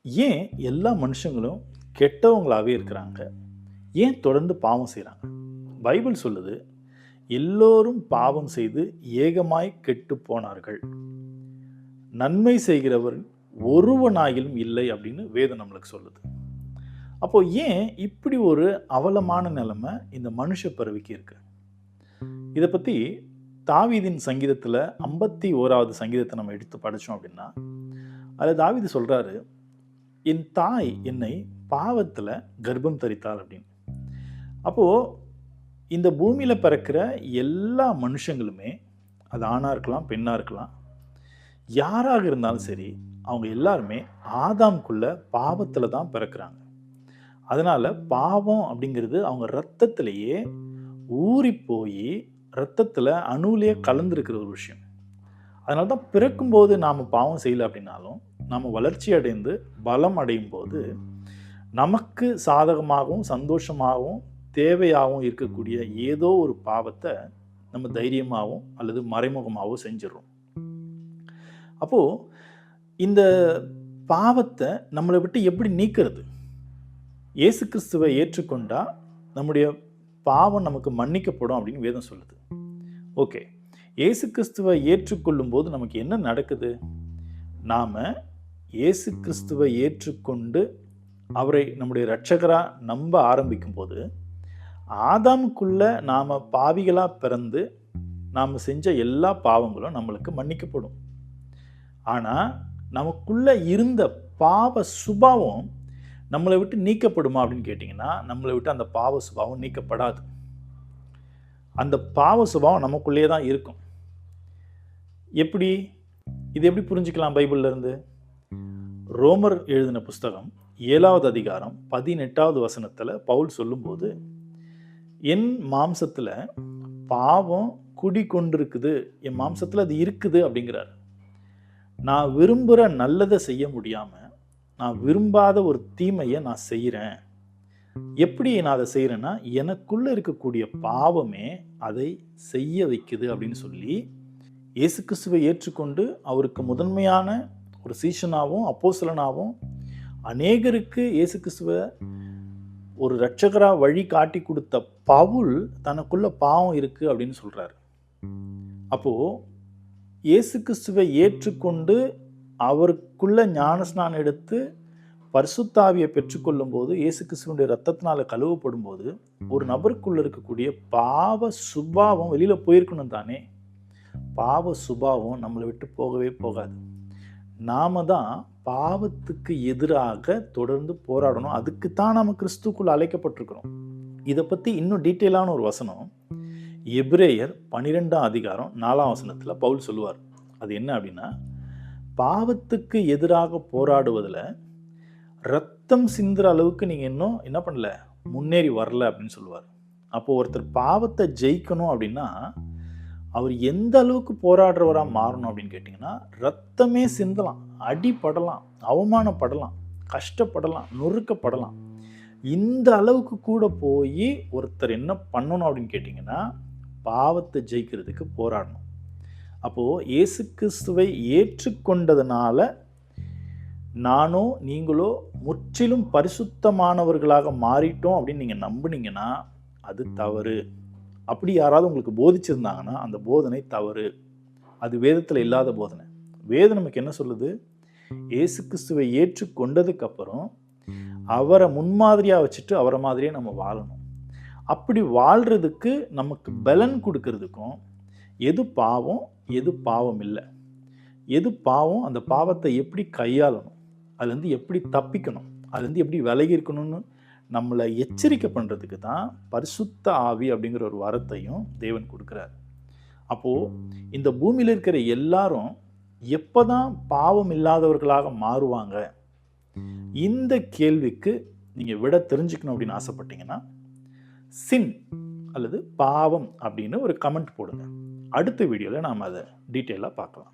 ஏன் எல்லா மனுஷங்களும் கெட்டவங்களாவே இருக்கிறாங்க? ஏன் தொடர்ந்து பாவம் செய்றாங்க? பைபிள் சொல்லுது, எல்லோரும் பாவம் செய்து ஏகமாய் கெட்டுப் போனார்கள். நன்மை செய்கிறவர் ஒருவனாகிலும் இல்லை அப்படின்னு வேதம் நம்மளுக்கு சொல்லுது. அப்போ ஏன் இப்படி ஒரு அவலமான நிலைமை இந்த மனுஷ பிறவிக்கு இருக்கு? இத பத்தி தாவீதின் சங்கீதத்துல 51வது சங்கீதத்த நம்ம எடுத்து படிச்சோம் அப்படின்னா, அதுல தாவீது சொல்றாரு, என் தாய் என்னை பாவத்துல கர்ப்பம் தரித்தாள் அப்படின்னு. அப்போ இந்த பூமியில பிறக்கிற எல்லா மனுஷங்களுமே, அது ஆணா இருக்கலாம், பெண்ணா இருக்கலாம், யாராக இருந்தாலும் சரி, அவங்க எல்லாருமே ஆதாம்குள்ள பாவத்துல தான் பிறக்கிறாங்க. அதனால பாவம் அப்படிங்கிறது அவங்க ரத்தத்திலேயே ஊறிப் போயி, ரத்தத்துல அணுவிலேயே கலந்திருக்கிற ஒரு விஷயம். அதனால தான் பிறக்கும்போது நாம பாவம் செய்யல அப்படின்னாலும், நாம வளர்ச்சி அடைந்து பலம் அடையும்போது, நமக்கு சாதகமாகவும், சந்தோஷமாகவும், தேவையாகவும் இருக்கக்கூடிய ஏதோ ஒரு பாவத்த நம்ம தைரியமாவும் அல்லது மறைமுகமாவோ செஞ்சிடுறோம். அப்போ இந்த பாவத்த நம்மள விட்டு எப்படி நீக்குறது? இயேசு கிறிஸ்துவை ஏற்றுக்கொண்டா நம்முடைய பாவம் நமக்கு மன்னிக்கப்படும் அப்படின்னு வேதம் சொல்லுது. ஓகே. இயேசு கிறிஸ்துவை ஏற்றுக்கொள்ளும்போது நமக்கு என்ன நடக்குது? நாம இயேசு கிறிஸ்துவை ஏற்றுக்கொண்டு அவரை நம்முடைய இரட்சகரா நம்ப ஆரம்பிக்கும்போது, ஆதாமுக்குள்ள நாம பாவிகளா பிறந்து நாம செஞ்ச எல்லா பாவங்களும் நம்மளுக்கு மன்னிக்கப்படும். ஆனா நமக்குள்ள இருந்த பாவ சுபாவம் நம்மளை விட்டு நீக்கப்படுமா அப்படின்னு கேட்டிங்கன்னா, நம்மளை விட்டு அந்த பாவ சுபாவம் நீக்கப்படாது. அந்த பாவ சுபாவம் நமக்குள்ளேயே தான் இருக்கும். எப்படி? இது எப்படி புரிஞ்சுக்கலாம் பைபிள்ல இருந்து? ரோமர் எழுதின புஸ்தகம் 7வது அதிகாரம் 18வது வசனத்துல பவுல் சொல்லும்போது, என் மாம்சத்துல பாவம் குடிகொண்டிருக்குது, என் மாம்சத்துல அது இருக்குது அப்படிங்கிறார். நான் விரும்புகிற நல்லதை செய்ய முடியாம, நான் விரும்பாத ஒரு தீமையை நான் செய்கிறேன். எப்படி நான் அதை செய்கிறேன்னா, எனக்குள்ள இருக்கக்கூடிய பாவமே அதை செய்ய வைக்குது அப்படின்னு சொல்லி, இயேசு கிறிஸ்துவை ஏற்றுக்கொண்டு அவருக்கு முதன்மையான ஒரு சீஷனாகவும் அப்போஸ்தலனாகவும் அநேகருக்கு இயேசு கிறிஸ்துவை ஒரு இரட்சகரா வழி காட்டி கொடுத்த பவுல் தனக்குள்ள பாவம் இருக்கு அப்படின்னு சொல்றாரு. அப்போ இயேசு கிறிஸ்துவை ஏற்றுக்கொண்டு அவருக்குள்ள ஞானஸ்நானம் எடுத்து பரிசுத்த ஆவியை பெற்றுக்கொள்ளும் போது, இயேசு கிறிஸ்துவினுடைய ரத்தத்தினால கழுவப்படும் போது, ஒரு நபருக்குள்ள இருக்கக்கூடிய பாவ சுபாவம் வெளியில போயிருக்கணும் தானே. பாவ சுபாவம் நம்மளை விட்டு போகவே போகாது. நாம தான் பாவத்துக்கு எதிராக தொடர்ந்து போராடணும். அதுக்கு தான் நாம கிறிஸ்துக்குள்ள அழைக்கப்பட்டிருக்கிறோம். இதை பத்தி இன்னும் டீட்டெயிலான ஒரு வசனம் எபிரேயர் 12ஆம் அதிகாரம் 4ஆம் வசனத்துல பவுல் சொல்லுவார். அது என்ன அப்படின்னா, பாவத்துக்கு எதிராக போராடுவதுல ரத்தம் சிந்துற அளவுக்கு நீங்க இன்னும் என்ன பண்ணல, முன்னேறி வரல அப்படின்னு சொல்லுவார். அப்போ ஒருத்தர் பாவத்தை ஜெயிக்கணும் அப்படின்னா, அவர் எந்த அளவுக்கு போராடுறவரா மாறணும் அப்படின்னு கேட்டிங்கன்னா, ரத்தமே சிந்தலாம், அடிபடலாம், அவமானப்படலாம், கஷ்டப்படலாம், நொறுக்கப்படலாம். இந்த அளவுக்கு கூட போய் ஒருத்தர் என்ன பண்ணணும் அப்படின்னு கேட்டிங்கன்னா, பாவத்தை ஜெயிக்கிறதுக்கு போராடணும். அப்போ இயேசு கிறிஸ்துவை ஏற்றுக்கொண்டதுனால நானோ நீங்களோ முற்றிலும் பரிசுத்தமானவர்களாக மாறிட்டோம் அப்படின்னு நீங்க நம்புனீங்கன்னா அது தவறு. அப்படி யாராவது உங்களுக்கு போதிச்சிருந்தாங்கன்னா அந்த போதனை தவறு. அது வேதத்துல இல்லாத போதனை. வேதம் நமக்கு என்ன சொல்லுது? இயேசு கிறிஸ்துவை ஏற்றுக்கொண்டதுக்கு அப்புறம் அவரை முன்மாதிரியா வச்சுட்டு அவரை மாதிரியே நம்ம வாழணும். அப்படி வாழ்றதுக்கு நமக்கு பலன் கொடுக்கறதுக்கும் எது பாவம் எது பாவம் இல்லை, எது பாவம், அந்த பாவத்தை எப்படி கையாளணும், அதுலேருந்து எப்படி தப்பிக்கணும், அதுலேருந்து எப்படி விலகி இருக்கணும்னு நம்மளை எச்சரிக்கை பண்ணுறதுக்கு தான் பரிசுத்த ஆவி அப்படிங்கிற ஒரு வரத்தையும் தேவன் கொடுக்குறாரு. அப்போது இந்த பூமியில் இருக்கிற எல்லாரும் எப்போ தான் பாவம் இல்லாதவர்களாக மாறுவாங்க? இந்த கேள்விக்கு நீங்கள் விட தெரிஞ்சுக்கணும் அப்படின்னு ஆசைப்பட்டீங்கன்னா, சின் அல்லது பாவம் அப்படின்னு ஒரு கமெண்ட் போடுங்க. அடுத்த வீடியோவில் நாம் அதை டீட்டெயிலாக பார்க்கலாம்.